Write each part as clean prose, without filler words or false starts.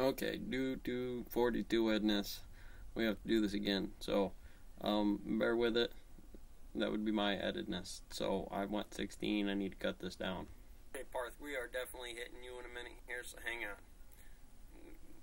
Okay, due to 42 witness, we have to do this again. So, bear with it. That would be my editness. So, I want 16. I need to cut this down. Okay, Parth, we are definitely hitting you in a minute here, so hang on.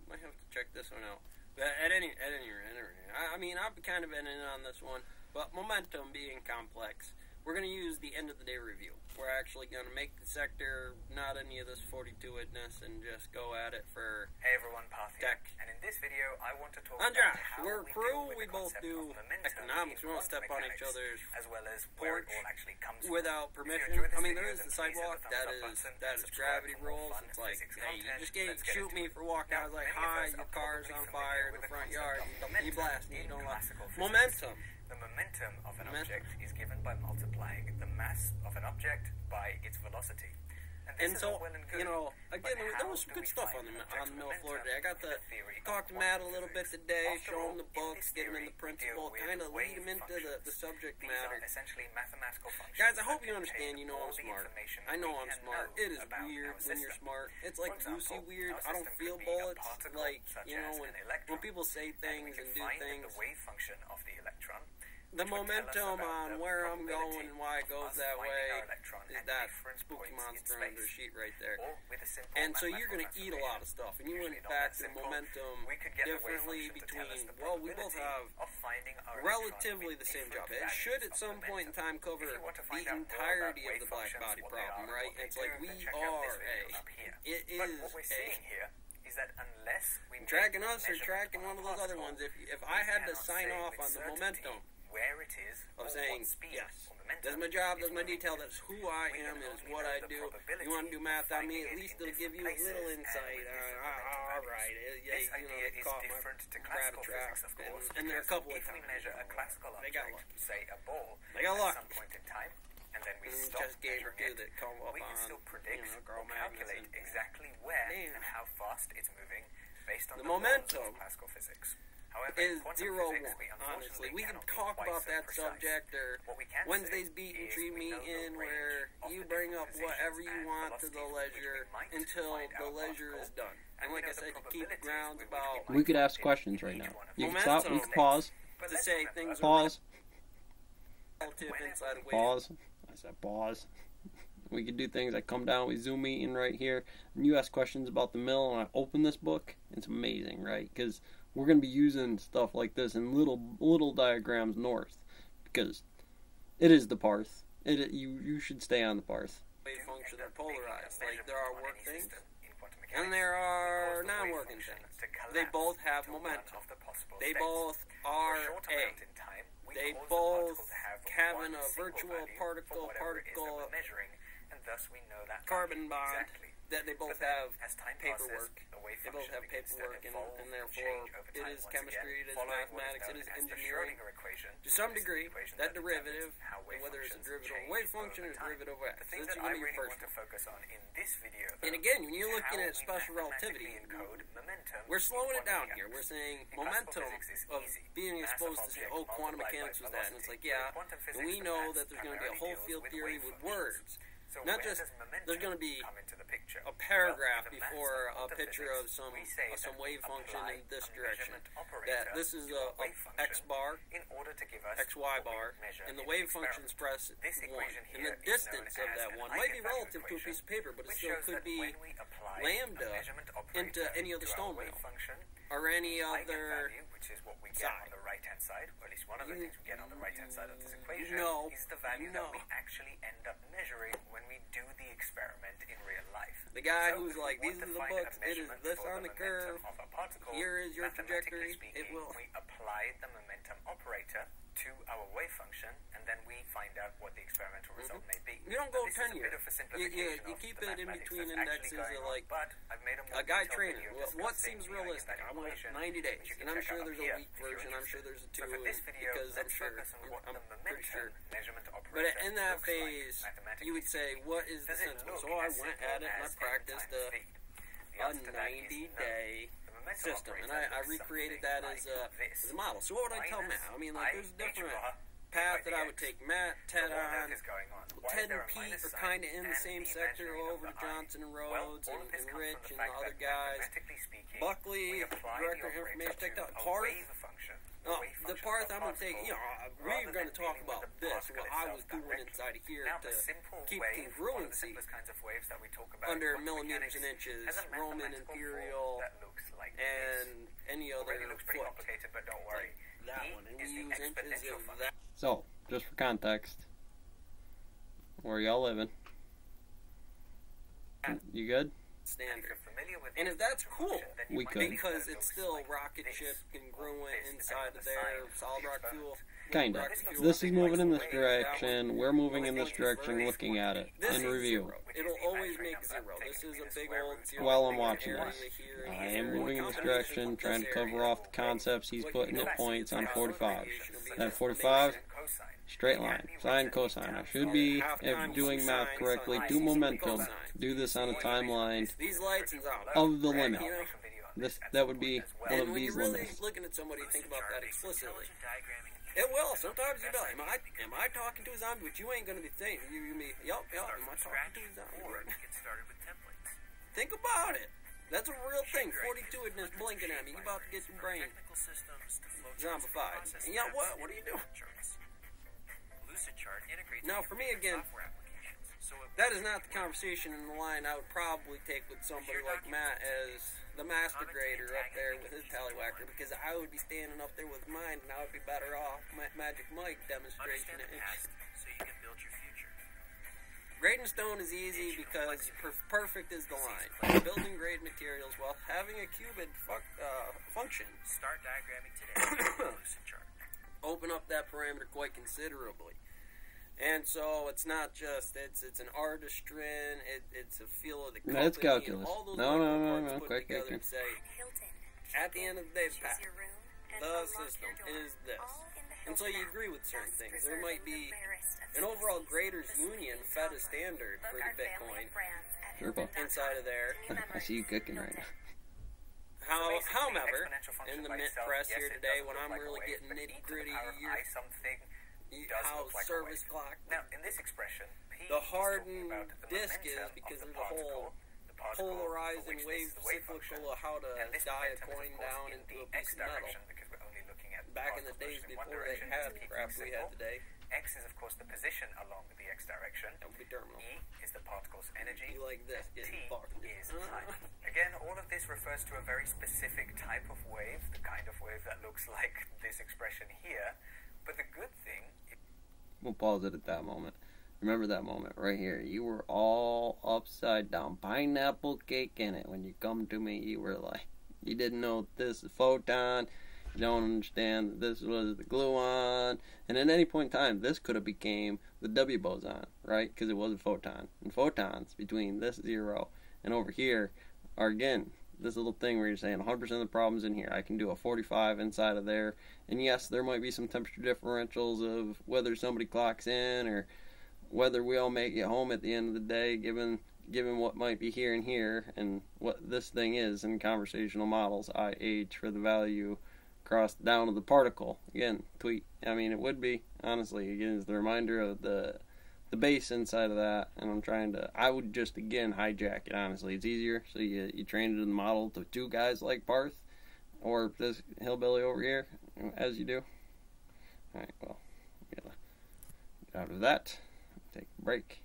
Might have to check this one out. But at any rate, I mean, I've kind of been in on this one. But momentum being complex, we're going to use the end of the day review. We're actually going to make the sector not any of this 42-witness and just go at it for Hey everyone, Parth here. tech. And in this video, I want to talk I'm about Josh. how We're a we crew. deal with We the both concept do of momentum economics. We in don't step on each quantum other's mechanics, as well as where it porch all actually comes from. without If you permission. enjoyed this I mean, video, there is then the please hit sidewalk. the That thumbs up is button that and is subscribe gravity for more rules. fun It's like, physics hey, you content. just Let's get shoot into me it. for walking. I was like, Now, many of hi, us your are car's probably on familiar fire in with the the front concept yard. of You momentum blast me. in You don't like classical physics. momentum. The momentum of an Momentum. object is given by multiplying the mass of an object by its velocity. And so, well and good, you know, again, but there how was some do good we stuff find on the object middle floor momentum today. I got in to the theory of talk to Matt a quantum little bit physics? today, After show him all, the in books, this get him in theory, the we principle, deal with kind of lead wave him into the functions. subject These matter. are essentially mathematical functions. Guys, I that hope you contain understand you know all I'm the smart. information I know we I'm can smart. know It is about weird our when you're system. smart. It's For like example, Lucy weird. our I don't system feel could be a bullets. particle, Like, such you know, as when an electron, people say and we things can and do find things. the wave function of the electron. The which would tell us momentum about on the where I'm probability going and why it of goes us that finding way our electron is at that different spooky points in monster space. under the sheet right there. Or with a simple And so you're going to mathematical eat a lot of stuff. And you Usually went not back that to simple. momentum We could get the wave differently function to tell us between, the well, we both have probability of finding our relatively electron the same with job. It different should at values some of point in momentum. time cover If you want to the find out more about entirety of wave the black functions, body what they problem, are, right? what they It's like do, we then check out this are video up here. It But is what we're seeing here is that unless we make tracking us or measurement tracking on one a of those other particle, ones. If we I had to cannot sign say off with on the certainty momentum where it is of or saying, what speed yes, or momentum that's my job, that's it's my moving detail, with. that's who I We am, can it is only what know I the do. probability You want to do of math on me, finding at it least in it'll give you a different little places and insight. with different momentum All values. right, This you know, idea is caught my different to rabbit classical trap. physics, of course, And there are a because couple of if we times measure a classical they got object, lucky. say a ball, They got at lucky. some point in time, and then we And stop just gave her measuring two it, that come up we can on, still predict you know, or girl magnets calculate and- exactly where Damn. and how fast it's moving based on The the laws momentum of classical physics. However, is in quantum 0-1. physics, we Honestly, we can cannot be talk quite about so that precise. subject or What we can Wednesday's say beat and is tree we know the meeting range where of you the bring up different whatever positions you and want to the velocities with which ledger we might until find the our ledger particle, is done. and And we like I know the said, you keep probabilities grounds with which about we We might could ask find questions in right each now. one of You them. can stop, we Momentum. can pause, But to let's say remember, things are pause, relative inside of wave. pause. I said pause. We could do things like come down, we zoom meeting right here, and you ask questions about the mill, and I open this book. It's amazing, right? Because we're going to be using stuff like this in little diagrams north, because it is the parth. You should stay on the parth. Wave function are polarized. Like there are work things and and there are non-working things. They both have momentum. They both are They both having a virtual particle carbon bond that they both have paperwork. They both have paperwork, and therefore it is chemistry, it is mathematics, it is engineering. To some degree, that derivative, whether it's a derivative of wave function or a derivative of x, The thing that's that going to I be your really first want to one. focus on in this video, And though, again, when you're is looking how at we special relativity, mathematically encode momentum we're slowing in it down quantum here. We're mechanics. saying In classical momentum physics, it's of easy. being Mass exposed of to say, object oh, quantum multiplied by mechanics was that. And it's like, velocity. yeah, In quantum and physics, we the know maths that there's going to be a primarily whole deals field with theory wave with functions. words. So Not where just, does momentum there's going to be come into the picture? a paragraph Well, in the maths before of a quantum picture of physics, some we say some that wave we function apply in this a direction. measurement operator That this is to a wave function x bar, in order to give us xy what we bar, measure and the in wave the function experiment. express This 1. equation And here the is distance known of that as 1 an might be eigenvalue relative to a equation, piece of paper, but it which still shows could that be when we apply lambda a measurement into operator any other to our stone wave mill function, or any other eigenvalue, which is what we get side. on the right-hand side, or at least one of the You- things we get on the right-hand side of this equation, No. is the value No. that we actually end up measuring when we do the experiment in real life. The guy So who's if we like, want these to are the find a books, it is measurement this for on the curve, momentum of a particle, here is your trajectory, mathematically it speaking, will... we apply the momentum operator to our wave function, and then we find out what the experimental result may be. You don't go This is a 10 bit years. of a simplification You of keep the it in mathematics between that's actually indexes going of on, like but I've made a more a guy detailed training. video What discussing seems the realistic? I eigenvalue want equation, 90 days, which you and can I'm check sure out there's here a week if you're version. I'm sure interested. there's a 2, So for this video, because I'm let's sure. focus on what I'm the pretty momentum sure. measurement operator But in that looks phase, like, mathematically you would say, speaking. what is the Does it sense? look So I as went simple at it and I as n practiced times v? The a answer to that is no. 90-day The momentum system, and operator I looks recreated something that like this. as a model. So what would I tell Minus Matt? I mean, like, there's I h different bar path that I would take Matt, Ted But what on. is going on? Why Ted is there and a Pete minus are sign kind of in the and same the sector measuring over of to the eye? Johnson and Well, Rhodes all of this and comes Rich from the and the fact other that guys. mathematically speaking, Buckley, we apply Director the of Information operator Technology. to a Parth. wave function. No, wave the function Parth of I'm going to take, particle, you know, rather we're going to than talk dealing about with the this, particle what I itself was doing directly. inside of here Now, to a simple keep wave, one of the congruency simplest kinds of waves that we talk about under in quantum millimeters and mechanics inches, has a Roman mathematical imperial, form that looks like and any other already looks pretty foot. complicated, but don't worry. That E one, and is we the use inches exponential of function. that. So, just for context, where y'all living? You good? Standard. And if that's cool, We could. because it's still rocket ship congruent inside of there, solid rock fuel. Kind of. This is moving in this direction. We're moving in this direction, looking at it This in is review. zero. It'll always make zero. This is a big old zero. While I'm watching area this, here and I here. am moving in this direction, trying to cover off the concepts he's putting at points on 45. That 45, straight line, sine, cosine. I should be, if doing math correctly, do momentum. Do this on a timeline These lights and of the limit. You know? That would be one And of when these you're really limits. looking at somebody, think about that explicitly. It will. Sometimes you know. Am I talking to a zombie? But you ain't gonna be thinking. You be. Yup. Am I talking to a zombie? Think about it. That's a real thing. 42 and just blinking at me. You about to get your brain zombified. And yeah, what? What are you doing? Now, for me again, that is not the conversation in the line I would probably take with somebody like Matt as the master grader up there with his tallywhacker, because I would be standing up there with mine and I would be better off Magic Mike demonstration. Grading stone is easy because perfect is the line. Building grade materials while having a qubit function Start diagramming today. open up that parameter quite considerably. And so it's not just it's an artistry, it's a feel of the company. That's calculus. All those No, parts put quick. together and say, at the end of the day, Pat, the system is this. And so you agree with certain things. There might be an overall graders union fed a standard for the Bitcoin Sure, Paul. inside of there. I see you cooking right now. However, in the mint press here today, when I'm really getting nitty gritty, how service clock, Now, in this expression, P the is hardened talking about the disk is momentum because of there's the a whole particle polarizing for which wave this is the wave cyclical function. of how to And this die a momentum is, coin of course, down in into the a piece x of metal. direction, because we're only looking at Back in the particle days motion in one before they direction had to the keep crap things we had simple. today, X is, of course, the position along the x direction. that would be terminal. E is the particle's energy. Be like this, T getting fucked. is time. Again, all of this refers to a very specific type of wave, the kind of wave that looks like this expression here. But the good thing We'll pause it at that moment. Remember that moment right here. You were all upside down, pineapple cake in it. When you come to me, you were like, you didn't know this is photon. You don't understand that this was the gluon. And at any point in time, this could have became the W boson, right? Because it was a photon. And photons between this zero and over here are, again, this little thing where you're saying 100% of the problems in here. I can do a 45 inside of there. And yes, there might be some temperature differentials of whether somebody clocks in or whether we all make it home at the end of the day, given what might be here and here and what this thing is in conversational models, IH for the value crossed down to the particle. Again, tweet. I mean, it would be, honestly, again, is the reminder of the base inside of that, and I would just, again, hijack it, honestly. It's easier, so you train it in the model to two guys like Parth, or this hillbilly over here, as you do. Alright, well, we gotta get out of that, take a break.